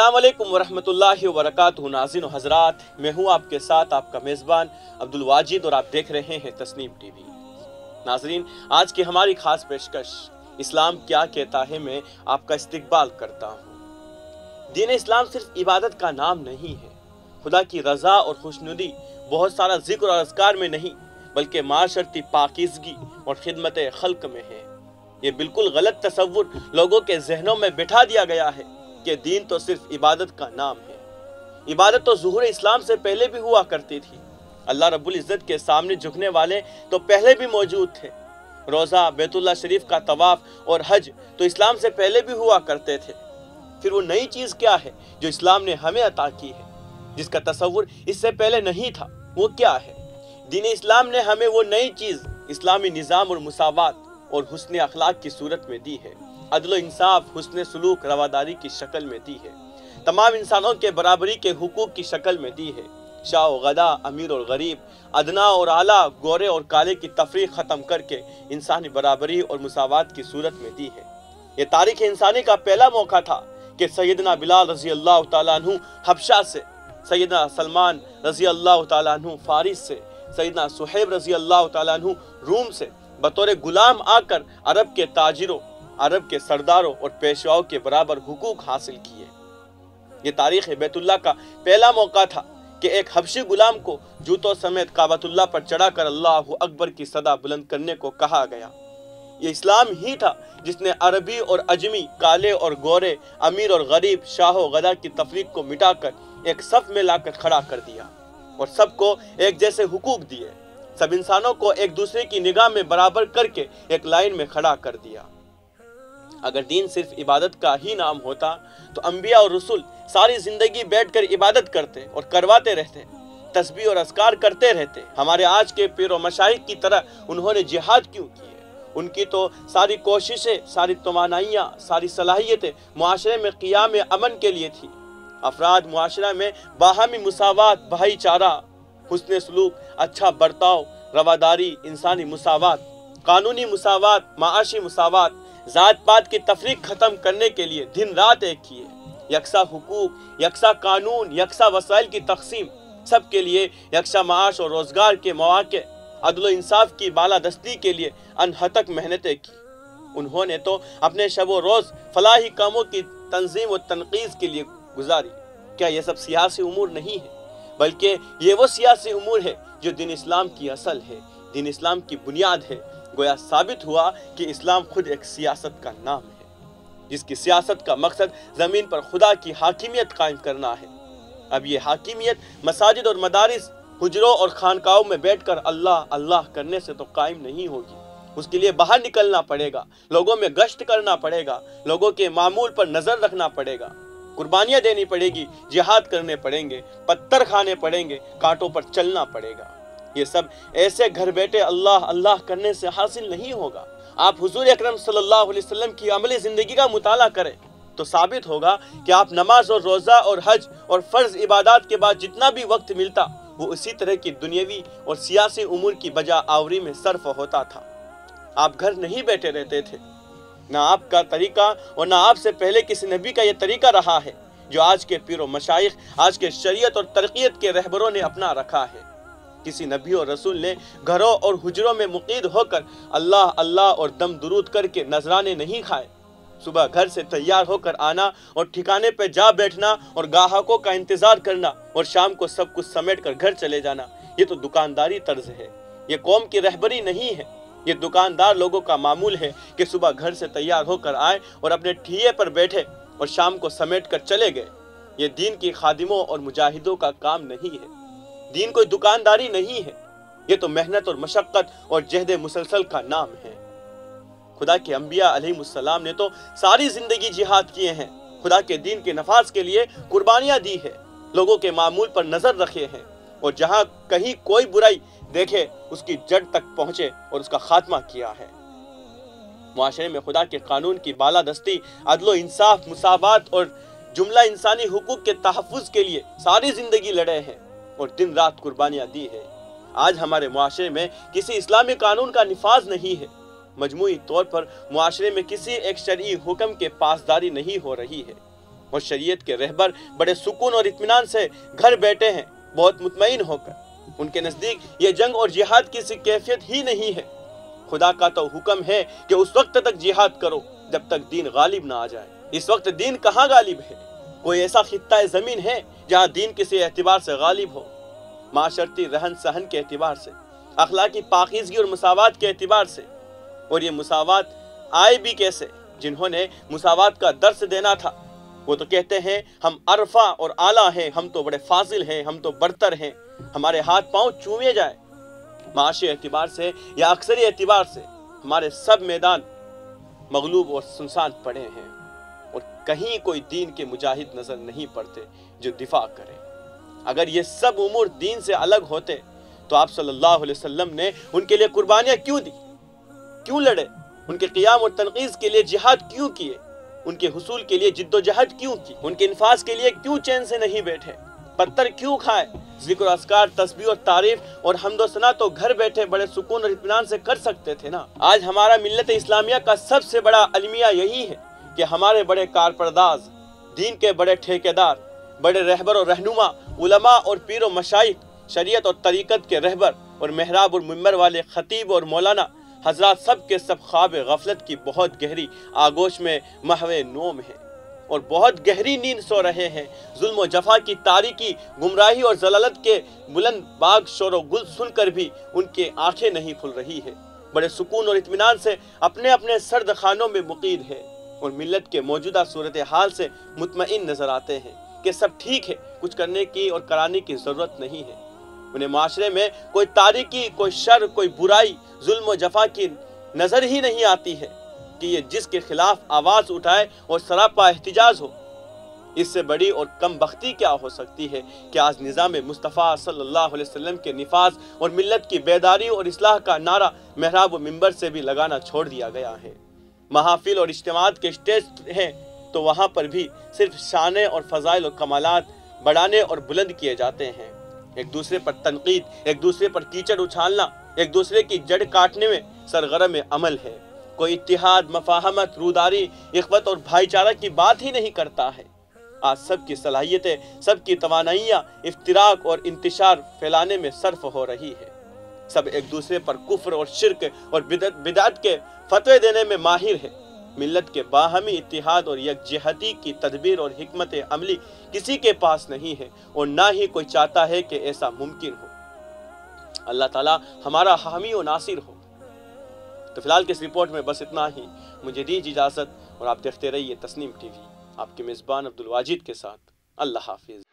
السلام علیکم ورحمۃ اللہ وبرکاتہ۔ ناظرین و حضرات، میں ہوں آپ کے ساتھ آپ کا میزبان عبدالواجد اور آپ دیکھ رہے ہیں تسنیم ٹی وی۔ ناظرین، آج کی ہماری خاص پیشکش اسلام کیا کہتا ہے میں آپ کا استقبال کرتا ہوں۔ دین اسلام صرف عبادت کا نام نہیں ہے، خدا کی رضا اور خوشنودی بہت سارا ذکر اور اذکار میں نہیں بلکہ معاشرتی پاکیزگی اور خدمت خلق میں ہے۔ یہ بالکل غلط تصور لوگوں کے ذہنوں میں بٹھا دیا گیا ہے کہ دین تو صرف عبادت کا نام ہے۔ عبادت تو ظہور اسلام سے پہلے بھی ہوا کرتی تھی۔ اللہ رب العزت کے سامنے جھکنے والے تو پہلے بھی موجود تھے۔ روزہ، بیت اللہ شریف کا طواف اور حج تو اسلام سے پہلے بھی ہوا کرتے تھے۔ پھر وہ نئی چیز کیا ہے جو اسلام نے ہمیں عطا کی ہے، جس کا تصور اس سے پہلے نہیں تھا؟ وہ کیا ہے؟ دین اسلام نے ہمیں وہ نئی چیز اسلامی نظام اور مساوات اور حسن اخلاق کی صورت میں دی ہے، عدل و انصاف، حسن سلوک، رواداری کی شکل میں دی ہے، تمام انسانوں کے برابری کے حقوق کی شکل میں دی ہے، شاہ و غدا، امیر اور غریب، ادنا اور اعلیٰ، گورے اور کالے کی تفریق ختم کر کے انسانی برابری اور مساوات کی صورت میں دی ہے۔ یہ تاریخ انسانی کا پہلا موقع تھا کہ سیدنا بلال رضی اللہ تعالیٰ عنہ حبشہ سے، سیدنا سلمان رضی اللہ تعالیٰ عنہ فارس سے، سیدنا صہیب رضی اللہ تعالیٰ عنہ روم سے بطور غلام آ کر عرب کے تاجروں، عرب کے سرداروں اور پیشواؤں کے برابر حقوق حاصل کیے۔ یہ تاریخ بیت اللہ کا پہلا موقع تھا کہ ایک حبشی غلام کو جوتوں سمیت کعبۃ اللہ پر چڑھا کر اللہ اکبر کی صدا بلند کرنے کو کہا گیا۔ یہ اسلام ہی تھا جس نے عربی اور عجمی، کالے اور گورے، امیر اور غریب، شاہ و غدا کی تفریق کو مٹا کر ایک صف میں لا کر کھڑا کر دیا اور سب کو ایک جیسے حقوق دیے، سب انسانوں کو ایک دوسرے کی نگاہ میں برابر کر کے ایک لائن میں کھڑا کر دیا۔ اگر دین صرف عبادت کا ہی نام ہوتا تو انبیاء اور رسول ساری زندگی بیٹھ کر عبادت کرتے اور کرواتے رہتے، تسبیح اور اذکار کرتے رہتے۔ ہمارے آج کے پیر و مشائخ کی طرح انہوں نے جہاد کیوں کی ہے؟ ان کی تو ساری کوششیں، ساری توانائیاں، ساری صلاحیتیں معاشرے میں قیام امن کے لیے تھی۔ افراد معاشرہ میں باہمی مساوات، بھائی چارہ، حسن سلوک، اچھا برتاؤ، رواداری، انسانی مساوات، قانونی مساوات، معاشی مساوات، ذات پات کی تفریق ختم کرنے کے لیے دن رات ایک کیے۔ یکساں حقوق، یکساں قانون، یکساں وسائل کی تقسیم، سب کے لیے یکساں معاش اور روزگار کے مواقع، عدل و انصاف کی بالادستی کے لیے انہتک محنتیں کی۔ انہوں نے تو اپنے شب و روز فلاحی کاموں کی تنظیم و تنقیز کے لیے گزاری۔ کیا یہ سب سیاسی امور نہیں ہے؟ بلکہ یہ وہ سیاسی امور ہے جو دین اسلام کی اصل ہے، دین اسلام کی بنیاد ہے۔ گویا ثابت ہوا کہ اسلام خود ایک سیاست کا نام ہے، جس کی سیاست کا مقصد زمین پر خدا کی حاکمیت قائم کرنا ہے۔ اب یہ حاکمیت مساجد اور مدارس، حجروں اور خانقاہوں میں بیٹھ کر اللہ اللہ کرنے سے تو قائم نہیں ہوگی۔ اس کے لیے باہر نکلنا پڑے گا، لوگوں میں گشت کرنا پڑے گا، لوگوں کے معمول پر نظر رکھنا پڑے گا، قربانیاں دینی پڑے گی، جہاد کرنے پڑیں گے، پتھر کھانے پڑیں گے، کانٹوں پر چلنا پڑے گا۔ یہ سب ایسے گھر بیٹھے اللہ اللہ کرنے سے حاصل نہیں ہوگا۔ آپ حضور اکرم صلی اللہ علیہ وسلم کی عملی زندگی کا مطالعہ کریں تو ثابت ہوگا کہ آپ نماز اور روزہ اور حج اور فرض عبادات کے بعد جتنا بھی وقت ملتا وہ اسی طرح کی دنیاوی اور سیاسی امور کی بجا آوری میں صرف ہوتا تھا۔ آپ گھر نہیں بیٹھے رہتے تھے۔ نہ آپ کا طریقہ اور نہ آپ سے پہلے کسی نبی کا یہ طریقہ رہا ہے جو آج کے پیر و مشائخ، آج کے شریعت اور ترقیت کے رہبروں نے اپنا رکھا ہے۔ کسی نبی اور رسول نے گھروں اور حجروں میں مقید ہو کر اللہ اللہ اور دم درود کر کے نذرانے نہیں کھائے۔ صبح گھر سے تیار ہو کر آنا اور ٹھکانے پہ جا بیٹھنا اور گاہکوں کا انتظار کرنا اور شام کو سب کچھ سمیٹ کر گھر چلے جانا، یہ تو دکانداری طرز ہے، یہ قوم کی رہبری نہیں ہے۔ یہ دکاندار لوگوں کا معمول ہے کہ صبح گھر سے تیار ہو کر آئے اور اپنے ٹھیے پر بیٹھے اور شام کو سمیٹ کر چلے گئے۔ یہ دین کی خادموں اور مجاہدوں کا کام نہیں ہے۔ دین کوئی دکانداری نہیں ہے، یہ تو محنت اور مشقت اور جہد مسلسل کا نام ہے۔ خدا کے انبیاء علیہ السلام نے تو ساری زندگی جہاد کیے ہیں، خدا کے دین کے نفاذ کے لیے قربانیاں دی ہے، لوگوں کے معمول پر نظر رکھے ہیں، اور جہاں کہیں کوئی برائی دیکھے اس کی جڑ تک پہنچے اور اس کا خاتمہ کیا ہے۔ معاشرے میں خدا کے قانون کی بالادستی، عدل و انصاف، مساوات اور جملہ انسانی حقوق کے تحفظ کے لیے ساری زندگی لڑے ہیں اور دن رات قربانیاں دی ہے۔ آج ہمارے معاشرے میں کسی اسلامی قانون کا نفاذ نہیں ہے، مجموعی طور پر معاشرے میں کسی ایک شرعی حکم کے پاسداری نہیں ہو رہی ہے۔ اور شریعت کے رہبر بڑے سکون اور اطمینان سے گھر بیٹھے ہیں، بہت مطمئن ہو کر۔ ان کے نزدیک یہ جنگ اور جہاد کی سی کیفیت ہی نہیں ہے۔ خدا کا تو حکم ہے کہ اس وقت تک جہاد کرو جب تک دین غالب نہ آ جائے۔ اس وقت دین کہاں غالب ہے؟ کوئی ایسا خطہ زمین ہے جہاں دین کسی اعتبار سے غالب ہو؟ معاشرتی رہن سہن کے اعتبار سے، اخلاقی پاکیزگی اور مساوات کے اعتبار سے۔ اور یہ مساوات آئے بھی کیسے؟ جنہوں نے مساوات کا درس دینا تھا وہ تو کہتے ہیں ہم عرفہ اور اعلیٰ ہیں، ہم تو بڑے فاضل ہیں، ہم تو برتر ہیں، ہمارے ہاتھ پاؤں چومے جائے۔ معاشی اعتبار سے یا اکثری اعتبار سے ہمارے سب میدان مغلوب اور سنسان پڑے ہیں، اور کہیں کوئی دین کے مجاہد نظر نہیں پڑتے جو دفاع کرے۔ اگر یہ سب امور دین سے الگ ہوتے تو آپ صلی اللہ علیہ وسلم نے ان کے لیے قربانیاں کیوں دی؟ کیوں لڑے؟ ان کے قیام اور تنقیز کے لیے جہاد کیوں کیے؟ ان کے حصول کے لیے جد و جہد کیوں کی؟ ان کے انفاذ کے لیے کیوں چین سے نہیں بیٹھے؟ پتھر کیوں کھائے؟ ذکر و اذکار، تسبیح اور تعریف اور حمد و ثنا تو گھر بیٹھے بڑے سکون اور اطمینان سے کر سکتے تھے نا۔ آج ہمارا ملت اسلامیہ کا سب سے بڑا المیہ یہی ہے کہ ہمارے بڑے کارپرداز، دین کے بڑے ٹھیکیدار، بڑے رہبر اور رہنما، علماء اور پیر و مشائخ، شریعت اور طریقت کے رہبر اور محراب اور منبر والے خطیب اور مولانا حضرات سب کے سب خواب غفلت کی بہت گہری آغوش میں محو نوم ہیں اور بہت گہری نیند سو رہے ہیں۔ ظلم و جفا کی تاریکی، گمراہی اور ضلالت کے بلند باغ شور و گل سن کر بھی ان کی آنکھیں نہیں کھل رہی ہے، بڑے سکون اور اطمینان سے اپنے اپنے سرد خانوں میں مقید ہے اور ملت کے موجودہ صورتحال سے مطمئن نظر آتے ہیں کہ سب ٹھیک ہے، کچھ کرنے کی اور کرانے کی ضرورت نہیں ہے۔ انہیں معاشرے میں کوئی تاریکی، کوئی شر، کوئی برائی، ظلم و جفا کی نظر ہی نہیں آتی ہے کہ یہ جس کے خلاف آواز اٹھائے اور سراپا احتجاج ہو۔ اس سے بڑی اور کم بختی کیا ہو سکتی ہے کہ آج نظام مصطفیٰ صلی اللہ علیہ وسلم کے نفاذ اور ملت کی بیداری اور اصلاح کا نعرہ محراب و منبر سے بھی لگانا چھوڑ دیا گیا ہے۔ محافل اور اجتماعات کے سٹیج ہیں تو وہاں پر بھی صرف شانیں اور فضائل اور کمالات بڑھانے اور بلند کیے جاتے ہیں۔ ایک دوسرے پر تنقید، ایک دوسرے پر کیچڑ اچھالنا، ایک دوسرے کی جڑ کاٹنے میں سرگرم عمل ہے۔ کوئی اتحاد، مفاہمت، روداری، اخوت اور بھائی چارہ کی بات ہی نہیں کرتا ہے۔ آج سب کی صلاحیتیں، سب کی توانائیاں افتراق اور انتشار پھیلانے میں صرف ہو رہی ہے۔ سب ایک دوسرے پر کفر اور شرک اور بدعت کے فتوے دینے میں ماہر ہے۔ ملت کے باہمی اتحاد اور یکجہتی کی تدبیر اور حکمت عملی کسی کے پاس نہیں ہے اور نہ ہی کوئی چاہتا ہے کہ ایسا ممکن ہو۔ اللہ تعالیٰ ہمارا حامی و ناصر ہو۔ تو فی الحال کی اس رپورٹ میں بس اتنا ہی۔ مجھے دیجیے اجازت اور آپ دیکھتے رہیے تسنیم ٹی وی، آپ کے میزبان عبدالواجد کے ساتھ۔ اللہ حافظ۔